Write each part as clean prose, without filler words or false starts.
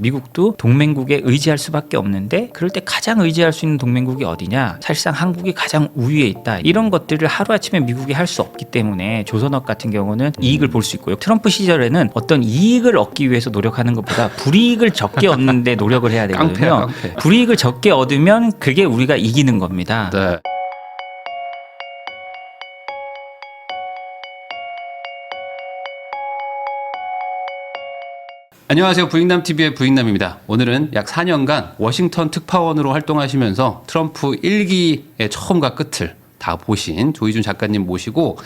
미국도 동맹국에 의지할 수밖에 없는데 그럴 때 가장 의지할 수 있는 동맹국이 어디냐? 사실상 한국이 가장 우위에 있다. 이런 것들을 하루아침에 미국이 할 수 없기 때문에 조선업 같은 경우는 이익을 볼 수 있고요. 트럼프 시절에는 어떤 이익을 얻기 위해서 노력하는 것보다 불이익을 적게 얻는 데 노력을 해야 되거든요. 깡패. 불이익을 적게 얻으면 그게 우리가 이기는 겁니다. 네. 안녕하세요. 부익남TV의 부익남입니다. 오늘은 약 4년간 워싱턴 특파원으로 활동하시면서 트럼프 1기의 처음과 끝을 다 보신 조희준 작가님 모시고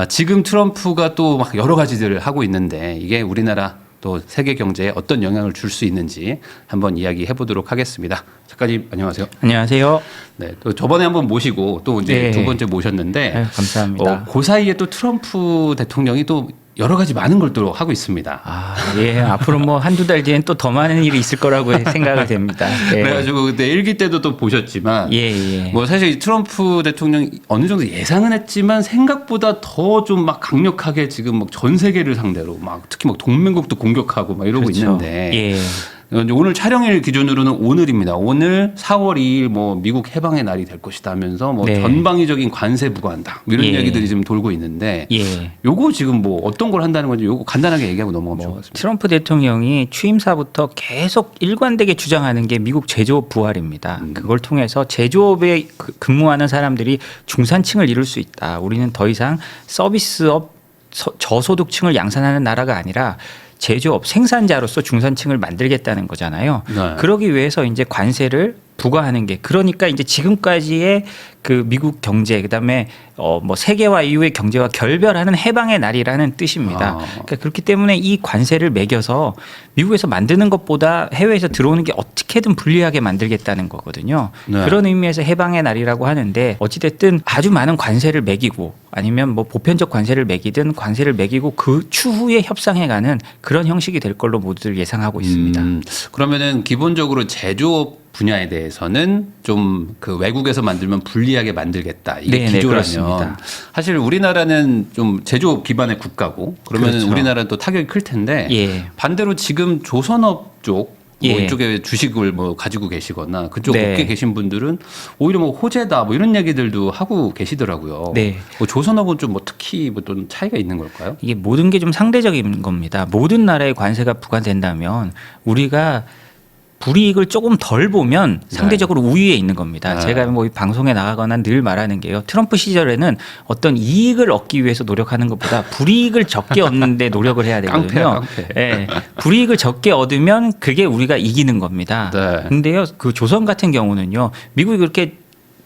지금 트럼프가 또 막 여러 가지들을 하고 있는데 이게 우리나라 또 세계 경제에 어떤 영향을 줄 수 있는지 한번 이야기해 보도록 하겠습니다. 작가님 안녕하세요. 안녕하세요. 네, 또 저번에 한번 모시고 또 이제 네. 두 번째 모셨는데 감사합니다. 그 사이에 또 트럼프 대통령이 또 여러 가지 많은 걸 또 하고 있습니다. 예, 앞으로 뭐 한두 달 뒤엔 또 더 많은 일이 있을 거라고 생각이 됩니다. 예. 그래가지고 그때 1기 때도 또 보셨지만 예. 뭐 사실 트럼프 대통령이 어느 정도 예상은 했지만 생각보다 더 좀 막 강력하게 지금 막 전 세계를 상대로 막 특히 막 동맹국도 공격하고 막 이러고 그렇죠. 있는데 예. 오늘 촬영일 기준으로는 오늘입니다. 오늘 4월 2일 뭐 미국 해방의 날이 될 것이다 하면서 뭐 네. 전방위적인 관세 부과한다 뭐 이런 예. 이야기들이 지금 돌고 있는데 예. 요거 지금 뭐 어떤 걸 한다는 건지 요거 간단하게 얘기하고 넘어가면 좋을 것 같습니다. 트럼프 대통령이 취임사부터 계속 일관되게 주장하는 게 미국 제조업 부활입니다. 그걸 통해서 제조업에 근무하는 사람들이 중산층을 이룰 수 있다. 우리는 더 이상 서비스업 저소득층을 양산하는 나라가 아니라 제조업 생산자로서 중산층을 만들겠다는 거잖아요. 네. 그러기 위해서 이제 관세를 부과하는 게 그러니까 이제 지금까지의 그 미국 경제 그다음에 뭐 세계화 이후의 경제와 결별하는 해방의 날이라는 뜻입니다. 그러니까 그렇기 때문에 이 관세를 매겨서 미국에서 만드는 것보다 해외에서 들어오는 게 어떻게든 불리하게 만들겠다는 거거든요. 네. 그런 의미에서 해방의 날이라고 하는데 어찌됐든 아주 많은 관세를 매기고 아니면 뭐 보편적 관세를 매기든 관세를 매기고 그 추후에 협상해가는 그런 형식이 될 걸로 모두들 예상하고 있습니다. 그러면은 기본적으로 제조업 분야에 대해서는 좀 그 외국에서 만들면 불리하게 만들겠다. 이게 네네, 기조라면 그렇습니다. 사실 우리나라는 좀 제조업 기반의 국가고 그러면 그렇죠. 우리나라는 또 타격이 클 텐데 예. 반대로 지금 조선업 쪽 뭐 예. 이쪽에 주식을 뭐 가지고 계시거나 그쪽 네. 업계 계신 분들은 오히려 뭐 호재다 뭐 이런 얘기들도 하고 계시더라고요. 네. 뭐 조선업은 좀 뭐 특히 뭐 좀 차이가 있는 걸까요? 이게 모든 게 좀 상대적인 겁니다. 모든 나라에 관세가 부과된다면 우리가 불이익을 조금 덜 보면 상대적으로 우위에 있는 겁니다. 네. 제가 뭐 방송에 나가거나 늘 말하는 게요. 트럼프 시절에는 어떤 이익을 얻기 위해서 노력하는 것보다 불이익을 적게 얻는 데 노력을 해야 되거든요. 깡패. 예. 불이익을 적게 얻으면 그게 우리가 이기는 겁니다. 네. 근데요. 그 조선 같은 경우는요. 미국이 그렇게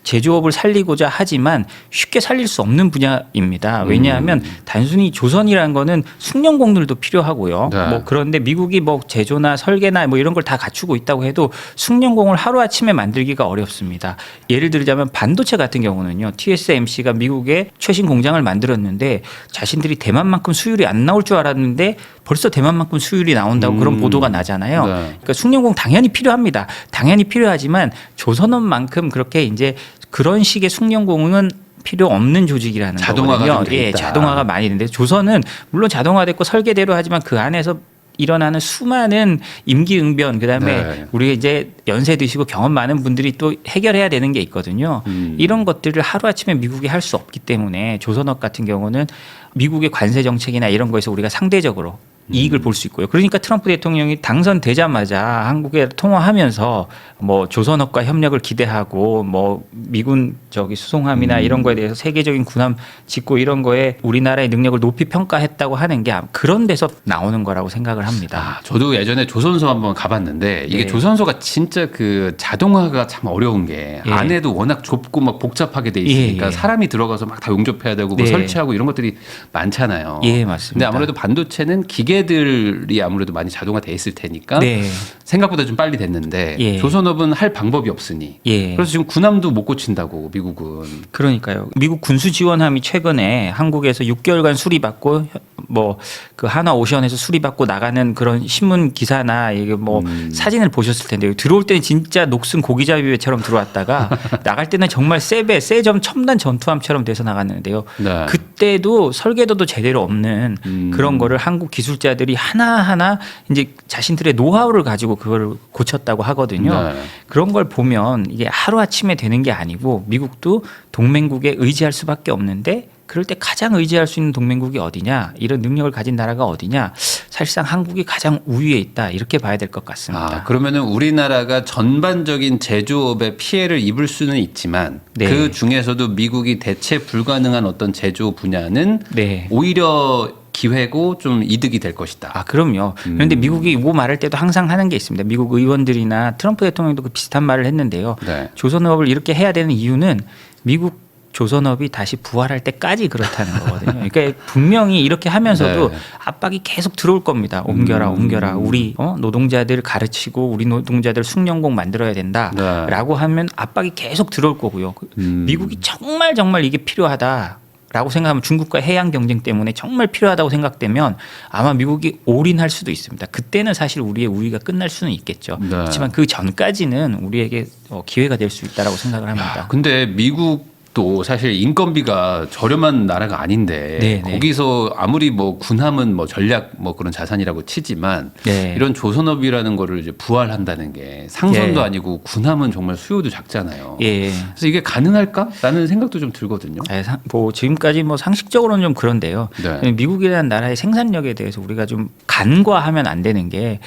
제조업을 살리고자 하지만 쉽게 살릴 수 없는 분야입니다. 왜냐하면 단순히 조선이라는 거는 숙련공들도 필요하고요. 네. 뭐 그런데 미국이 뭐 제조나 설계나 뭐 이런 걸 다 갖추고 있다고 해도 숙련공을 하루아침에 만들기가 어렵습니다. 예를 들자면 반도체 같은 경우는요. TSMC가 미국에 최신 공장을 만들었는데 자신들이 대만만큼 수율이 안 나올 줄 알았는데 벌써 대만만큼 수율이 나온다고 그런 보도가 나잖아요. 네. 그러니까 숙련공 당연히 필요합니다. 당연히 필요하지만 조선업만큼 그렇게 이제 그런 식의 숙련공은 필요 없는 조직이라는 자동화가 거거든요. 좀 돼 예, 있다. 자동화가 많이 되는데 조선은 물론 자동화됐고 설계대로 하지만 그 안에서 일어나는 수많은 임기응변 그다음에 네. 우리 이제 연세 드시고 경험 많은 분들이 또 해결해야 되는 게 있거든요. 이런 것들을 하루아침에 미국이 할 수 없기 때문에 조선업 같은 경우는 미국의 관세 정책이나 이런 거에서 우리가 상대적으로 이익을 볼 수 있고요. 그러니까 트럼프 대통령이 당선되자마자 한국에 통화하면서 뭐 조선업과 협력을 기대하고 뭐 미군 저기 수송함이나 이런 거에 대해서 세계적인 군함 짓고 이런 거에 우리나라의 능력을 높이 평가했다고 하는 게 그런 데서 나오는 거라고 생각을 합니다. 저도 예전에 조선소 한번 가봤는데 이게 네. 조선소가 진짜 그 자동화가 참 어려운 게 예. 안에도 워낙 좁고 막 복잡하게 돼 있으니까 예. 사람이 들어가서 막 다 용접해야 되고 뭐 네. 설치하고 이런 것들이 많잖아요. 예, 맞습니다. 근데 아무래도 반도체는 기계들이 아무래도 많이 자동화돼 있을 테니까 네. 생각보다 좀 빨리 됐는데 예. 조선업은 할 방법이 없으니 예. 그래서 지금 군함도 못 고친다고 미국은. 그러니까요. 미국 군수 지원함이 최근에 한국에서 6개월간 수리받고 뭐 그 한화 오션에서 수리받고 나가는 그런 신문 기사나 이게 뭐 사진을 보셨을 텐데 들어올 때는 진짜 녹슨 고기잡이배처럼 들어왔다가 나갈 때는 정말 세점 첨단 전투함처럼 돼서 나갔는데요. 네. 그때도 설계도도 제대로 없는 그런 거를 한국 기술자 노동자들이 하나하나 이제 자신들의 노하우를 가지고 그걸 고쳤다고 하거든요. 네. 그런 걸 보면 이게 하루아침에 되는 게 아니고 미국도 동맹국에 의지할 수밖에 없는데 그럴 때 가장 의지할 수 있는 동맹국이 어디냐, 이런 능력을 가진 나라가 어디냐, 사실상 한국이 가장 우위에 있다, 이렇게 봐야 될 것 같습니다. 그러면은 우리나라가 전반적인 제조업에 피해를 입을 수는 있지만 네. 그 중에서도 미국이 대체 불가능한 어떤 제조 분야는 네. 오히려 기회고 좀 이득이 될 것이다. 아, 그럼요. 그런데 미국이 뭐 말할 때도 항상 하는 게 있습니다. 미국 의원들이나 트럼프 대통령도 그 비슷한 말을 했는데요. 네. 조선업을 이렇게 해야 되는 이유는 미국 조선업이 다시 부활할 때까지 그렇다는 거거든요. 그러니까 분명히 이렇게 하면서도 네. 압박이 계속 들어올 겁니다. 옮겨라. 우리 노동자들 가르치고 우리 노동자들 숙련공 만들어야 된다라고 하면 압박이 계속 들어올 거고요. 미국이 정말 이게 필요하다라고 생각하면 중국과 해양 경쟁 때문에 정말 필요하다고 생각되면 아마 미국이 올인할 수도 있습니다. 그때는 사실 우리의 우위가 끝날 수는 있겠죠. 네. 그렇지만 그 전까지는 우리에게 기회가 될 수 있다라고 생각을 합니다. 근데 미국도 사실 인건비가 저렴한 나라가 아닌데 네, 네. 거기서 아무리 뭐 군함은 뭐 전략 뭐 그런 자산이라고 치지만 네. 이런 조선업이라는 거를 이제 부활한다는 게 상선도 예. 아니고 군함은 정말 수요도 작잖아요. 예. 그래서 이게 가능할까라는 생각도 좀 들거든요. 뭐 지금까지 뭐 상식적으로는 좀 그런데요. 네. 미국이라는 나라의 생산력에 대해서 우리가 좀 간과하면 안 되는 게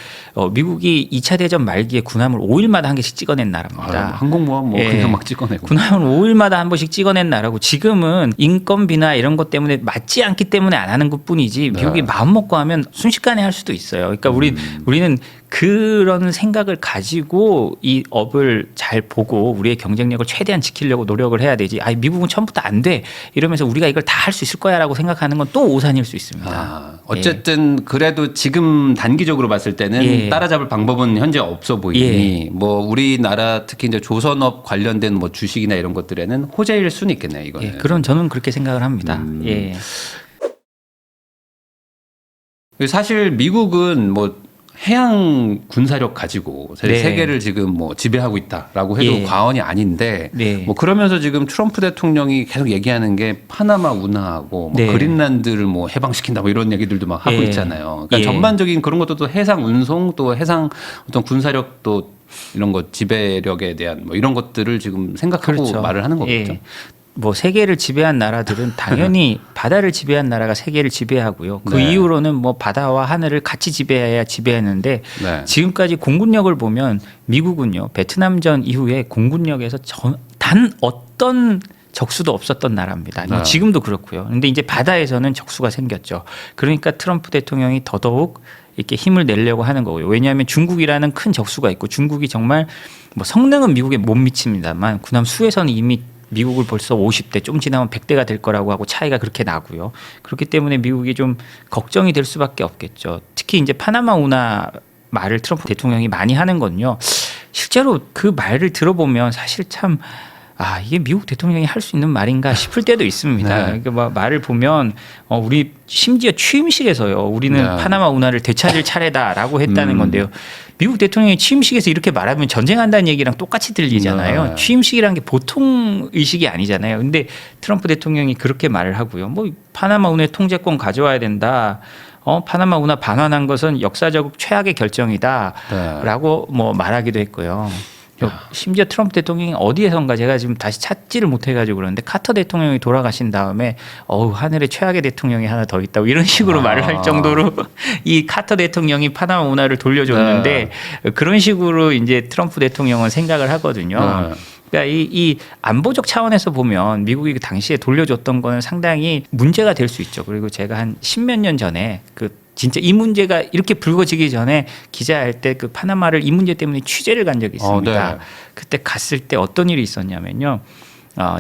미국이 2차 대전 말기에 군함을 5일마다 한 개씩 찍어낸 나라입니다. 항공모함 뭐 예. 그냥 막 찍어내고. 군함을 5일마다 한 번씩 찍어낸 나라고 지금은 인건비나 이런 것 때문에 맞지 않기 때문에 안 하는 것뿐이지 미국이 네. 마음 먹고 하면 순식간에 할 수도 있어요. 그러니까 우리는 그런 생각을 가지고 이 업을 잘 보고 우리의 경쟁력을 최대한 지키려고 노력을 해야 되지. 미국은 처음부터 안 돼. 이러면서 우리가 이걸 다 할 수 있을 거야라고 생각하는 건 또 오산일 수 있습니다. 어쨌든 그래도 지금 단기적으로 봤을 때는 예. 따라잡을 방법은 현재 없어 보이니 뭐 우리나라 특히 이제 조선업 관련된 뭐 주식이나 이런 것들에는 호재일 수는 있겠네요. 이거는. 저는 그렇게 생각을 합니다. 예. 사실 미국은 뭐 해양 군사력 가지고 네. 세계를 지금 뭐 지배하고 있다라고 해도 예. 과언이 아닌데 네. 뭐 그러면서 지금 트럼프 대통령이 계속 얘기하는 게 파나마 운하하고 뭐 네. 그린란드를 뭐 해방시킨다 뭐 이런 얘기들도 막 하고 예. 있잖아요. 그러니까 예. 전반적인 그런 것도 또 해상 운송 또 해상 어떤 군사력 또 이런 것 지배력에 대한 뭐 이런 것들을 지금 생각하고 그렇죠. 말을 하는 거겠죠. 예. 뭐 세계를 지배한 나라들은 당연히 바다를 지배한 나라가 세계를 지배하고요. 그 네. 이후로는 뭐 바다와 하늘을 같이 지배해야 지배했는데 네. 지금까지 공군력을 보면 미국은요 베트남전 이후에 공군력에서 단 어떤 적수도 없었던 나라입니다. 뭐 네. 지금도 그렇고요. 그런데 이제 바다에서는 적수가 생겼죠. 그러니까 트럼프 대통령이 더더욱 이렇게 힘을 내려고 하는 거고요. 왜냐하면 중국이라는 큰 적수가 있고 중국이 정말 뭐 성능은 미국에 못 미칩니다만 군함 수에서는 이미 미국을 벌써 50대 좀 지나면 100대가 될 거라고 하고 차이가 그렇게 나고요. 그렇기 때문에 미국이 좀 걱정이 될 수밖에 없겠죠. 특히 이제 파나마 운하 말을 트럼프 대통령이 많이 하는 건요. 실제로 그 말을 들어보면 사실 참 이게 미국 대통령이 할 수 있는 말인가 싶을 때도 있습니다. 네. 그러니까 막 말을 보면 우리 심지어 취임식에서요. 우리는 네. 파나마 운하를 되찾을 차례다라고 했다는 건데요. 미국 대통령이 취임식에서 이렇게 말하면 전쟁한다는 얘기랑 똑같이 들리잖아요. 네. 취임식이라는 게 보통 의식이 아니잖아요. 근데 트럼프 대통령이 그렇게 말을 하고요. 뭐 파나마 운하의 통제권 가져와야 된다. 파나마 운하 반환한 것은 역사적 최악의 결정이다라고 뭐 말하기도 했고요. 심지어 트럼프 대통령이 어디에선가 제가 지금 다시 찾지를 못해가지고 그러는데 카터 대통령이 돌아가신 다음에 하늘에 최악의 대통령이 하나 더 있다고 이런 식으로 말을 할 정도로 이 카터 대통령이 파나마 운하를 돌려줬는데 그런 식으로 이제 트럼프 대통령은 생각을 하거든요. 그러니까 이 안보적 차원에서 보면 미국이 그 당시에 돌려줬던 거는 상당히 문제가 될 수 있죠. 그리고 제가 한 10몇 년 전에 진짜 이 문제가 이렇게 불거지기 전에 기자할 때 그 파나마를 이 문제 때문에 취재를 간 적이 있습니다. 네. 그때 갔을 때 어떤 일이 있었냐면요.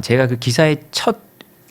제가 그 기사의 첫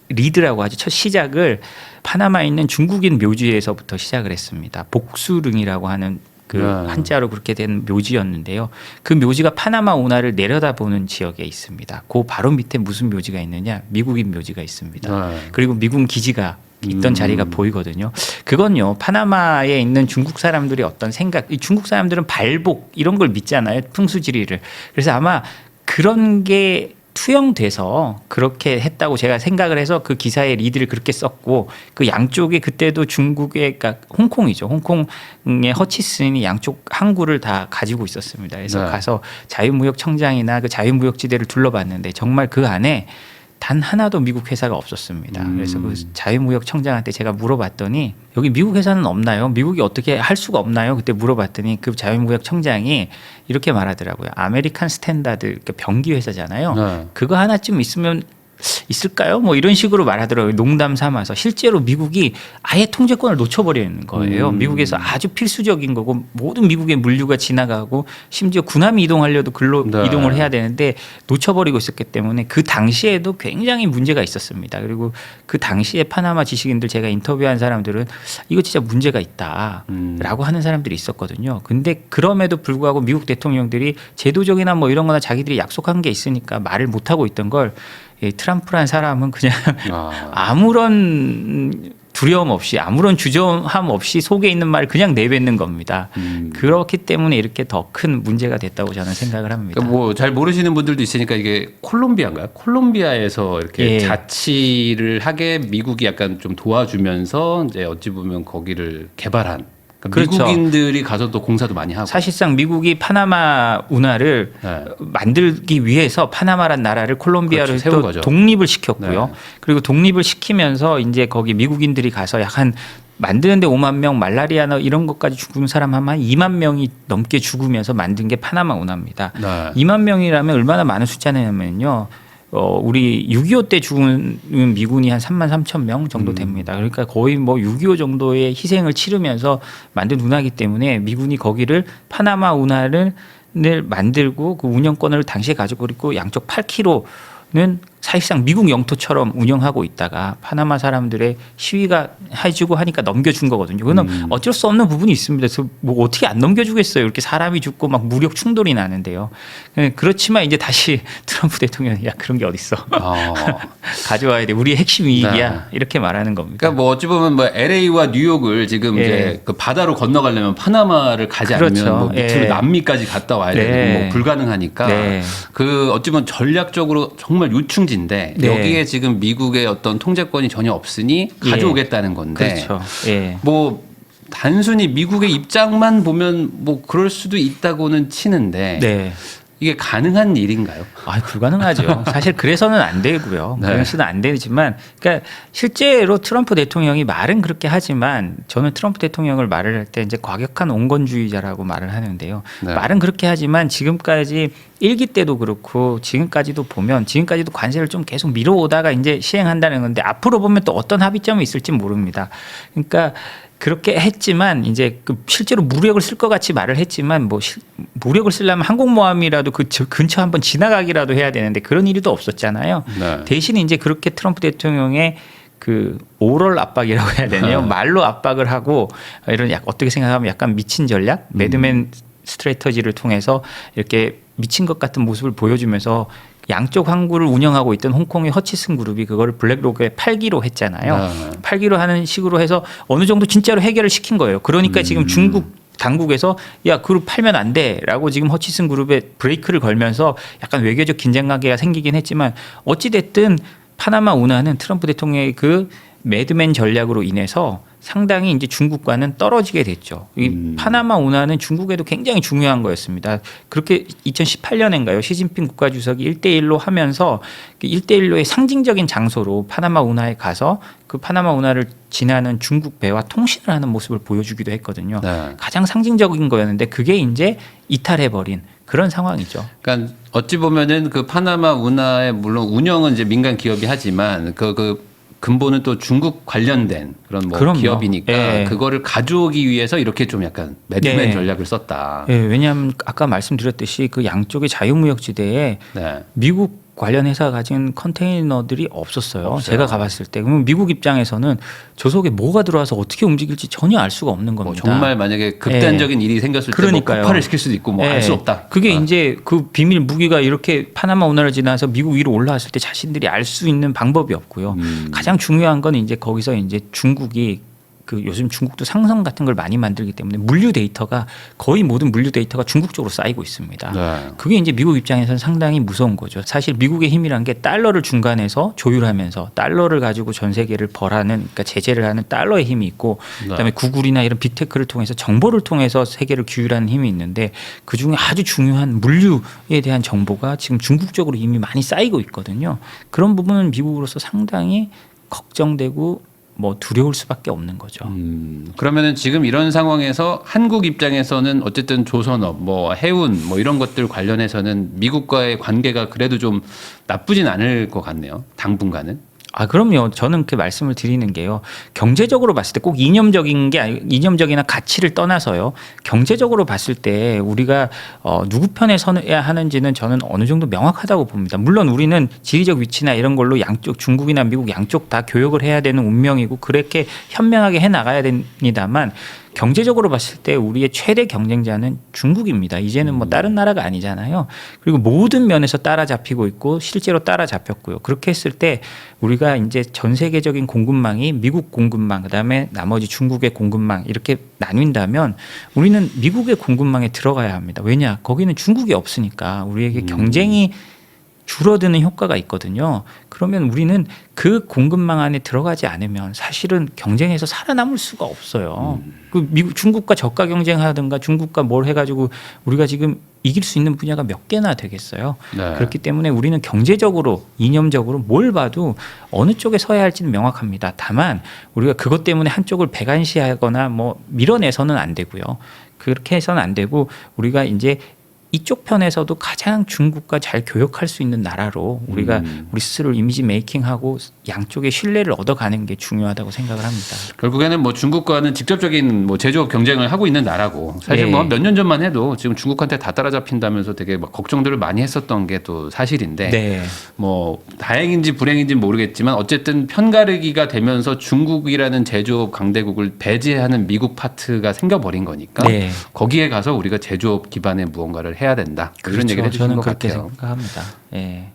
리드라고 하죠. 첫 시작을 파나마에 있는 중국인 묘지에서부터 시작을 했습니다. 복수릉이라고 하는 한자로 그렇게 된 묘지였는데요. 그 묘지가 파나마 운하를 내려다보는 지역에 있습니다. 그 바로 밑에 무슨 묘지가 있느냐? 미국인 묘지가 있습니다. 그리고 미군 기지가 있던 자리가 보이거든요. 그건요, 파나마에 있는 중국 사람들의 어떤 생각, 이 중국 사람들은 발복 이런 걸 믿잖아요. 풍수지리를. 그래서 아마 그런 게 투영돼서 그렇게 했다고 제가 생각을 해서 그 기사의 리드를 그렇게 썼고 그 양쪽에 그때도 중국의 그러니까 홍콩이죠. 홍콩의 허치슨이 양쪽 항구를 다 가지고 있었습니다. 그래서 네. 가서 자유무역청장이나 그 자유무역지대를 둘러봤는데 정말 그 안에 단 하나도 미국 회사가 없었습니다. 그래서 그 자유무역청장한테 제가 물어봤더니 여기 미국 회사는 없나요? 미국이 어떻게 할 수가 없나요? 그때 물어봤더니 그 자유무역청장이 이렇게 말하더라고요. 아메리칸 스탠다드 그러니까 병기 회사잖아요. 네. 그거 하나쯤 있으면 있을까요? 뭐 이런 식으로 말하더라고요. 농담 삼아서 실제로 미국이 아예 통제권을 놓쳐버리는 거예요. 미국에서 아주 필수적인 거고 모든 미국의 물류가 지나가고 심지어 군함이 이동하려도 글로 네. 이동을 해야 되는데 놓쳐버리고 있었기 때문에 그 당시에도 굉장히 문제가 있었습니다. 그리고 그 당시에 파나마 지식인들 제가 인터뷰한 사람들은 이거 진짜 문제가 있다라고 하는 사람들이 있었거든요. 근데 그럼에도 불구하고 미국 대통령들이 제도적이나 뭐 이런 거나 자기들이 약속한 게 있으니까 말을 못하고 있던 걸 이 트럼프란 사람은 그냥 아무런 두려움 없이 아무런 주저함 없이 속에 있는 말을 그냥 내뱉는 겁니다. 그렇기 때문에 이렇게 더 큰 문제가 됐다고 저는 생각을 합니다. 그러니까 뭐 잘 모르시는 분들도 있으니까 이게 콜롬비아인가요? 콜롬비아에서 이렇게 예. 자치를 하게 미국이 약간 좀 도와주면서 이제 어찌 보면 거기를 개발한 그러니까 그렇죠. 미국인들이 가서 또 공사도 많이 하고 사실상 미국이 파나마 운하를 네. 만들기 위해서 파나마란 나라를 콜롬비아를 그렇죠. 세운 또 거죠. 독립을 시켰고요. 네. 그리고 독립을 시키면서 이제 거기 미국인들이 가서 약간 만드는데 5만 명, 말라리아나 이런 것까지 죽은 사람 한 2만 명이 넘게 죽으면서 만든 게 파나마 운하입니다. 네. 2만 명이라면 얼마나 많은 숫자냐면요. 우리 6.25 때 죽은 미군이 한 3만 3천 명 정도 됩니다. 그러니까 거의 뭐 6.25 정도의 희생을 치르면서 만든 운하이기 때문에 미군이 거기를 파나마 운하를 만들고 그 운영권을 당시에 가지고 있고 양쪽 8km는 사실상 미국 영토처럼 운영하고 있다가 파나마 사람들의 시위가 해주고 하니까 넘겨준 거거든요. 그거는 어쩔 수 없는 부분이 있습니다. 그래서 뭐 어떻게 안 넘겨주겠어요. 이렇게 사람이 죽고 막 무력 충돌이 나는데요. 그렇지만 이제 다시 트럼프 대통령이 야 그런 게 어딨어. 가져와야 돼. 우리 핵심 이익이야. 이렇게 말하는 겁니다. 그러니까 뭐 어찌 보면 뭐 LA와 뉴욕을 지금 예. 이제 그 바다로 건너가려면 파나마를 가지 그렇죠. 않으면 뭐 밑으로 예. 남미까지 갔다 와야 네. 되고 뭐 불가능하니까 네. 그 어찌 보면 전략적으로 정말 요충지인데 네. 여기에 지금 미국의 어떤 통제권이 전혀 없으니 가져오겠다는 건데 그렇죠. 예. 뭐 단순히 미국의 입장만 보면 뭐 그럴 수도 있다고는 치는데 네. 이게 가능한 일인가요? 불가능하죠. 사실 그래서는 안 되고요. 네. 그래서는 안 되지만, 그러니까 실제로 트럼프 대통령이 말은 그렇게 하지만 저는 트럼프 대통령을 말을 할 때 이제 과격한 온건주의자라고 말을 하는데요. 네. 말은 그렇게 하지만 지금까지 일기 때도 그렇고 지금까지도 보면 지금까지도 관세를 좀 계속 미뤄오다가 이제 시행한다는 건데 앞으로 보면 또 어떤 합의점이 있을지 모릅니다. 그러니까 그렇게 했지만 이제 그 실제로 무력을 쓸 것 같이 말을 했지만 뭐 무력을 쓰려면 항공모함이라도 그 근처 한번 지나가기라도 해야 되는데 그런 일이 또 없었잖아요. 네. 대신 이제 그렇게 트럼프 대통령의 그 오럴 압박이라고 해야 되나요? 말로 압박을 하고 이런 어떻게 생각하면 약간 미친 전략, 매드맨 스트래터지를 통해서 이렇게 미친 것 같은 모습을 보여주면서 양쪽 항구를 운영하고 있던 홍콩의 허치슨 그룹이 그거를 블랙록에 팔기로 했잖아요. 네. 팔기로 하는 식으로 해서 어느 정도 진짜로 해결을 시킨 거예요. 그러니까 지금 중국 당국에서 야 그룹 팔면 안 돼라고 지금 허치슨 그룹에 브레이크를 걸면서 약간 외교적 긴장 관계가 생기긴 했지만 어찌 됐든 파나마 운하는 트럼프 대통령의 그 매드맨 전략으로 인해서 상당히 이제 중국과는 떨어지게 됐죠. 이 파나마 운하는 중국에도 굉장히 중요한 거였습니다. 그렇게 2018년인가요? 시진핑 국가주석이 1대1로 하면서 1대1로의 상징적인 장소로 파나마 운하에 가서 그 파나마 운하를 지나는 중국 배와 통신을 하는 모습을 보여주기도 했거든요. 네. 가장 상징적인 거였는데 그게 이제 이탈해버린 그런 상황이죠. 그러니까 어찌 보면은 그 파나마 운하의 물론 운영은 이제 민간 기업이 하지만 그 근본은 또 중국 관련된 그런 뭐 그럼요. 기업이니까 예. 그거를 가져오기 위해서 이렇게 좀 약간 매드맨 네. 전략을 썼다. 예, 왜냐하면 아까 말씀드렸듯이 그 양쪽의 자유무역지대에 네. 미국 관련 회사가 가진 컨테이너들이 없었어요. 제가 가봤을 때. 그러면 미국 입장에서는 저 속에 뭐가 들어와서 어떻게 움직일지 전혀 알 수가 없는 뭐 겁니다. 정말 만약에 극단적인 일이 생겼을 때 뭐 그러니까요. 폭발을 시킬 수도 있고 뭐 알 수 예. 없다. 그게 이제 그 비밀 무기가 이렇게 파나마 운하를 지나서 미국 위로 올라왔을 때 자신들이 알 수 있는 방법이 없고요. 가장 중요한 건 이제 거기서 이제 중국이 그 요즘 중국도 상성 같은 걸 많이 만들기 때문에 물류 데이터가 거의 모든 물류 데이터가 중국 쪽으로 쌓이고 있습니다. 네. 그게 이제 미국 입장에서는 상당히 무서운 거죠. 사실 미국의 힘이란 게 달러를 중간에서 조율하면서 달러를 가지고 전 세계를 벌하는 그러니까 제재를 하는 달러의 힘이 있고 그다음에 구글이나 이런 빅테크를 통해서 정보를 통해서 세계를 규율하는 힘이 있는데 그중에 아주 중요한 물류에 대한 정보가 지금 중국 쪽으로 이미 많이 쌓이고 있거든요. 그런 부분은 미국으로서 상당히 걱정되고 뭐 두려울 수밖에 없는 거죠. 그러면은 지금 이런 상황에서 한국 입장에서는 어쨌든 조선업, 뭐 해운, 뭐 이런 것들 관련해서는 미국과의 관계가 그래도 좀 나쁘진 않을 것 같네요. 당분간은. 아, 그럼요. 저는 그 말씀을 드리는 게요. 경제적으로 봤을 때 꼭 이념적인 게 아니고 이념적이나 가치를 떠나서요. 경제적으로 봤을 때 우리가 누구 편에 서야 하는지는 저는 어느 정도 명확하다고 봅니다. 물론 우리는 지리적 위치나 이런 걸로 양쪽 중국이나 미국 양쪽 다 교역을 해야 되는 운명이고 그렇게 현명하게 해 나가야 됩니다만 경제적으로 봤을 때 우리의 최대 경쟁자는 중국입니다. 이제는 뭐 다른 나라가 아니잖아요. 그리고 모든 면에서 따라잡히고 있고 실제로 따라잡혔고요. 그렇게 했을 때 우리가 이제 전 세계적인 공급망이 미국 공급망 그다음에 나머지 중국의 공급망 이렇게 나뉜다면 우리는 미국의 공급망에 들어가야 합니다. 왜냐? 거기는 중국이 없으니까 우리에게 경쟁이 줄어드는 효과가 있거든요. 그러면 우리는 그 공급망 안에 들어가지 않으면 사실은 경쟁에서 살아남을 수가 없어요. 그 미국, 중국과 저가 경쟁하든가 중국과 뭘 해가지고 우리가 지금 이길 수 있는 분야가 몇 개나 되겠어요. 네. 그렇기 때문에 우리는 경제적으로 이념적으로 뭘 봐도 어느 쪽에 서야 할지는 명확합니다. 다만 우리가 그것 때문에 한쪽을 배관시하거나 뭐 밀어내서는 안 되고요. 그렇게 해서는 안 되고 우리가 이제 이쪽 편에서도 가장 중국과 잘 교역할 수 있는 나라로 우리가 우리 스스로 이미지 메이킹하고 양쪽의 신뢰를 얻어가는 게 중요하다고 생각을 합니다. 결국에는 뭐 중국과는 직접적인 뭐 제조업 경쟁을 하고 있는 나라고 사실 네. 뭐 몇 년 전만 해도 지금 중국한테 다 따라잡힌다면서 되게 막 걱정들을 많이 했었던 게 또 사실인데 네. 뭐 다행인지 불행인지 모르겠지만 어쨌든 편가르기가 되면서 중국이라는 제조업 강대국을 배제하는 미국 파트가 생겨버린 거니까 네. 거기에 가서 우리가 제조업 기반의 무언가를 해야 된다. 이런 그렇죠. 얘기를 해주신 저는 것 그렇게 같아요. 생각합니다. 예.